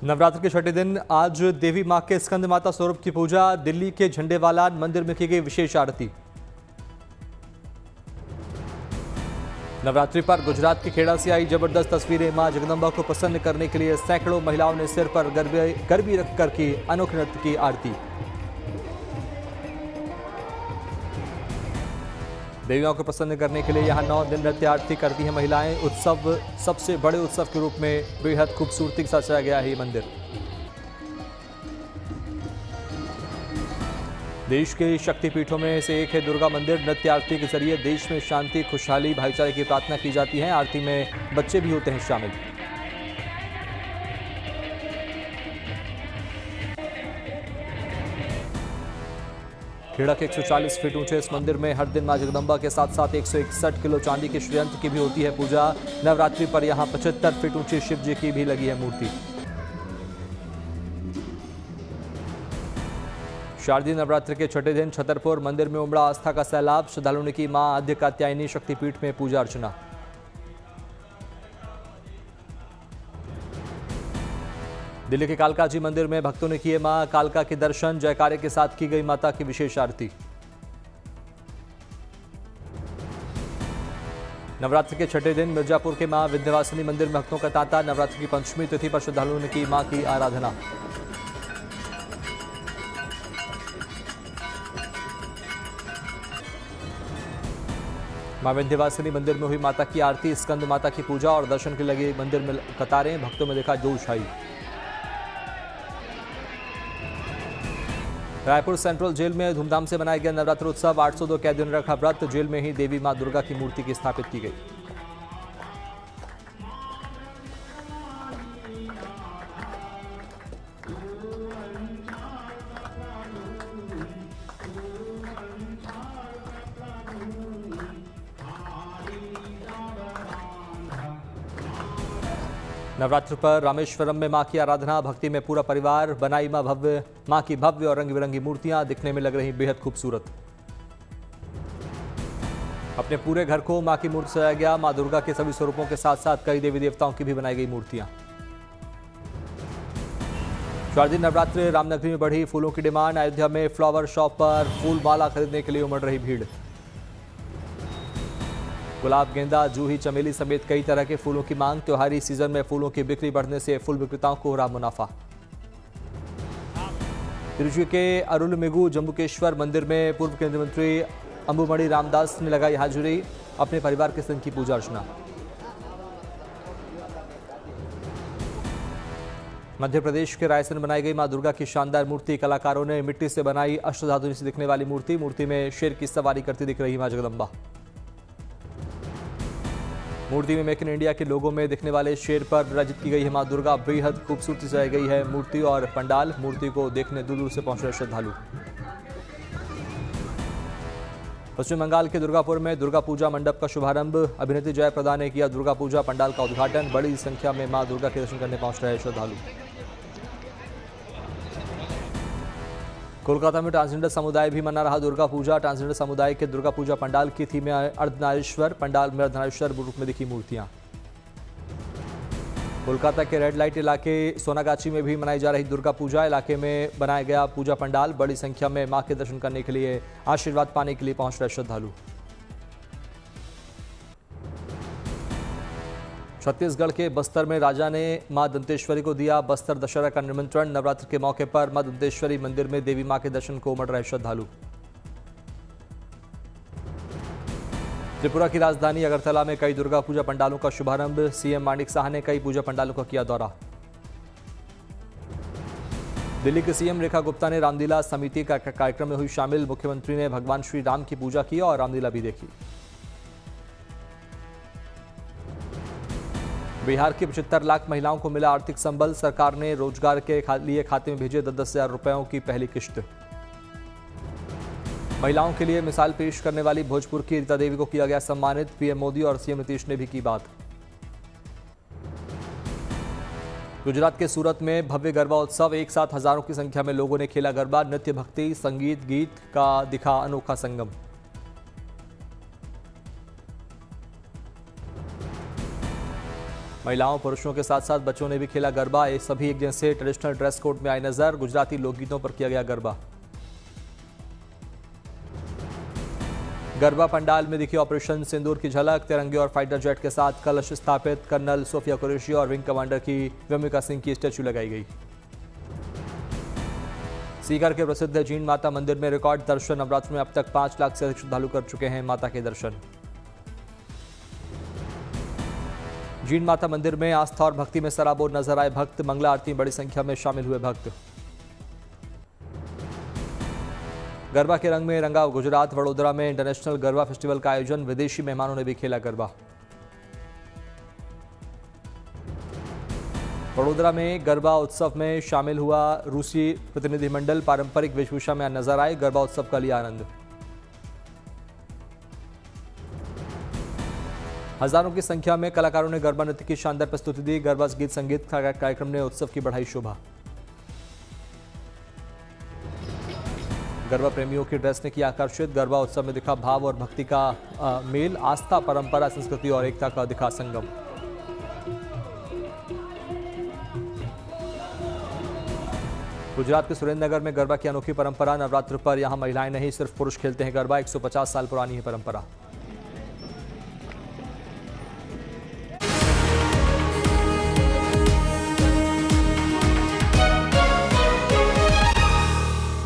नवरात्र के छठे दिन आज देवी मां के स्कंद माता स्वरूप की पूजा। दिल्ली के झंडेवाला मंदिर में की गई विशेष आरती। नवरात्रि पर गुजरात के खेड़ा से आई जबरदस्त तस्वीरें। मां जगदंबा को प्रसन्न करने के लिए सैकड़ों महिलाओं ने सिर पर गरबी रखकर की अनोखे नृत्य की आरती। देवियों को प्रसन्न करने के लिए यहां 9 दिन नृत्य आरती करती हैं महिलाएं। उत्सव सबसे बड़े उत्सव के रूप में बेहद खूबसूरती के साथ सजाया गया है ये मंदिर। देश के शक्तिपीठों में से एक है दुर्गा मंदिर। नृत्य आरती के जरिए देश में शांति, खुशहाली, भाईचारे की प्रार्थना की जाती है। आरती में बच्चे भी होते हैं शामिल। खेड़ा के 140 फीट ऊंचे इस मंदिर में हर दिन मां जगदंबा के साथ साथ 161 किलो चांदी के श्रीयंत्र की भी होती है पूजा। नवरात्रि पर यहां 75 फीट ऊंची शिव जी की भी लगी है मूर्ति। शारदीय नवरात्र के छठे दिन छतरपुर मंदिर में उमड़ा आस्था का सैलाब। श्रद्धालुओं ने की मां आद्य कात्यायनी शक्तिपीठ में पूजा अर्चना। दिल्ली के कालका जी मंदिर में भक्तों ने किए मां कालका के दर्शन। जयकारे के साथ की गई माता की विशेष आरती। नवरात्र के छठे दिन मिर्जापुर के मां विंध्यवासिनी मंदिर में भक्तों का तांता। नवरात्र की पंचमी तिथि पर श्रद्धालुओं ने की मां की आराधना। मां विंध्यवासिनी मंदिर में हुई माता की आरती, स्कंद माता की पूजा और दर्शन के लगे मंदिर में कतारें। भक्तों में देखा जोश आई। रायपुर सेंट्रल जेल में धूमधाम से मनाया गया नवरात्र उत्सव। 802 कैदियों ने रखा व्रत। जेल में ही देवी मां दुर्गा की मूर्ति की स्थापित की गई। नवरात्र पर रामेश्वरम में मां की आराधना। भक्ति में पूरा परिवार। बनाई मां की भव्य और रंग बिरंगी मूर्तियां दिखने में लग रही बेहद खूबसूरत। अपने पूरे घर को मां की मूर्ति सजाया गया। मां दुर्गा के सभी स्वरूपों के साथ साथ कई देवी देवताओं की भी बनाई गई मूर्तियां। शारदीय नवरात्र रामनगरी में बढ़ी फूलों की डिमांड। अयोध्या में फ्लावर शॉप पर फूल माला खरीदने के लिए उमड़ रही भीड़। गुलाब, गेंदा, जूही, चमेली समेत कई तरह के फूलों की मांग। त्योहारी सीजन में फूलों की बिक्री बढ़ने से फूल विक्रेताओं को हो रहा मुनाफा। तिरुचि के अरुलमिगु जम्बुकेश्वर मंदिर में पूर्व केंद्रीय मंत्री अंबुमणि रामदास ने लगाई हाजिरी। अपने परिवार के संग की पूजा अर्चना। मध्य प्रदेश के रायसेन बनाई गई मां दुर्गा की शानदार मूर्ति। कलाकारों ने मिट्टी से बनाई अष्टधातु से दिखने वाली मूर्ति। मूर्ति में शेर की सवारी करती दिख रही मां जगदंबा। मूर्ति में मेक इन इंडिया के लोगों में दिखने वाले शेर पर रचित की गई है मां दुर्गा। बेहद खूबसूरती सजाई गई है मूर्ति और पंडाल। मूर्ति को देखने दूर दूर से पहुंच रहे श्रद्धालु। पश्चिम बंगाल के दुर्गापुर में दुर्गा पूजा मंडप का शुभारंभ। अभिनेत्री जया प्रदा ने किया दुर्गा पूजा पंडाल का उद्घाटन। बड़ी संख्या में मां दुर्गा के दर्शन करने पहुंच रहे श्रद्धालु। कोलकाता में ट्रांसजेंडर समुदाय भी मना रहा दुर्गा पूजा। ट्रांसजेंडर समुदाय के दुर्गा पूजा पंडाल की थीम में अर्धनारीश्वर। पंडाल में अर्धनारीश्वर रूप में दिखी मूर्तियां। कोलकाता के रेड लाइट इलाके सोनागाची में भी मनाई जा रही दुर्गा पूजा। इलाके में बनाया गया पूजा पंडाल। बड़ी संख्या में मां के दर्शन करने के लिए, आशीर्वाद पाने के लिए पहुंच रहे श्रद्धालु। छत्तीसगढ़ के बस्तर में राजा ने मां दंतेश्वरी को दिया बस्तर दशहरा का निमंत्रण। नवरात्र के मौके पर मां दंतेश्वरी मंदिर में देवी मां के दर्शन को उमड़ रहे श्रद्धालु। त्रिपुरा की राजधानी अगरतला में कई दुर्गा पूजा पंडालों का शुभारंभ। सीएम माणिक साह ने कई पूजा पंडालों का किया दौरा। दिल्ली के सीएम रेखा गुप्ता ने रामलीला समिति का कार्यक्रम में हुई शामिल। मुख्यमंत्री ने भगवान श्री राम की पूजा की और रामलीला भी देखी। बिहार की 75 लाख महिलाओं को मिला आर्थिक संबल। सरकार ने रोजगार के लिए खाते में भेजे 10-10 हजार रुपयों की पहली किश्त। महिलाओं के लिए मिसाल पेश करने वाली भोजपुर की रीता देवी को किया गया सम्मानित। पीएम मोदी और सीएम नीतीश ने भी की बात। गुजरात के सूरत में भव्य गरबा उत्सव। एक साथ हजारों की संख्या में लोगों ने खेला गरबा। नृत्य, भक्ति, संगीत, गीत का दिखा अनोखा संगम। महिलाओं पुरुषों के साथ साथ बच्चों ने भी खेला गरबा। ये सभी एक जैसे ट्रेडिशनल ड्रेस कोड में आए नजर। गुजराती लोकगीतों पर किया गया गरबा। गरबा पंडाल में दिखी ऑपरेशन सिंदूर की झलक। तिरंगे और फाइटर जेट के साथ कलश स्थापित। कर्नल सोफिया कुरैशी और विंग कमांडर की व्योमिका सिंह की स्टैच्यू लगाई गई। सीकर के प्रसिद्ध जीण माता मंदिर में रिकॉर्ड दर्शन। नवरात्र में अब तक 5 लाख से अधिक श्रद्धालु कर चुके हैं माता के दर्शन। जीण माता मंदिर में आस्था और भक्ति में सराबोर नजर आए भक्त। मंगला आरती में बड़ी संख्या में शामिल हुए भक्त। गरबा के रंग में रंगा गुजरात। वडोदरा में इंटरनेशनल गरबा फेस्टिवल का आयोजन। विदेशी मेहमानों ने भी खेला गरबा। वडोदरा में गरबा उत्सव में शामिल हुआ रूसी प्रतिनिधिमंडल। पारंपरिक वेशभूषा में नजर आए। गरबा उत्सव का लिया आनंद। हजारों की संख्या में कलाकारों ने गरबा नृत्य की शानदार प्रस्तुति दी। गरबा गीत संगीत कार्यक्रम ने उत्सव की बढ़ाई शोभा। गरबा प्रेमियों की ड्रेस ने किया आकर्षित। गरबा उत्सव में दिखा भाव और भक्ति का मेल। आस्था, परंपरा, संस्कृति और एकता का दिखा संगम। गुजरात के सुरेंद्रनगर में गरबा की अनोखी परंपरा। नवरात्र पर यहां महिलाएं नहीं सिर्फ पुरुष खेलते हैं गरबा। 150 साल पुरानी है परंपरा।